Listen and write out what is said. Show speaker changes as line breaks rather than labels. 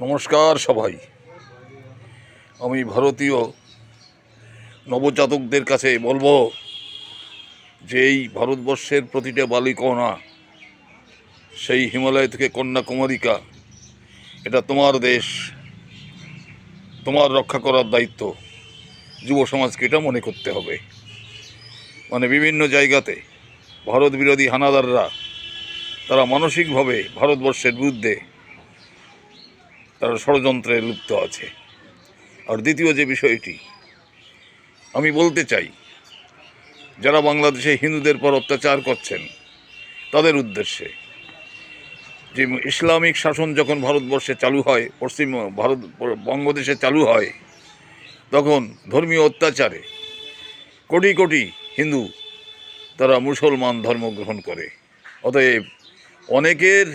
নমস্কার সবাই। আমি ভারতীয় নবজাতকদের কাছে বলবো যে এই ভারতবর্ষের প্রতিটা বালিকণা, সেই হিমালয় থেকে কন্যাকুমারিকা, এটা তোমার দেশ, তোমার রক্ষা করার দায়িত্ব যুব সমাজকে এটা মনে করতে হবে। বিভিন্ন জায়গাতে ভারত বিরোধী হানাদাররা তারা মানসিকভাবে ভারতবর্ষের বিরুদ্ধে তারা ষড়যন্ত্রে লিপ্ত আছে। আর দ্বিতীয় যে বিষয়টি আমি বলতে চাই, যারা বাংলাদেশে হিন্দুদের পর অত্যাচার করছেন তাদের উদ্দেশ্যে, যে ইসলামিক শাসন যখন ভারতবর্ষে চালু হয়, বঙ্গদেশে চালু হয়, তখন ধর্মীয় অত্যাচারে কোটি কোটি হিন্দু তারা মুসলমান ধর্ম গ্রহণ করে। অতএব অনেকের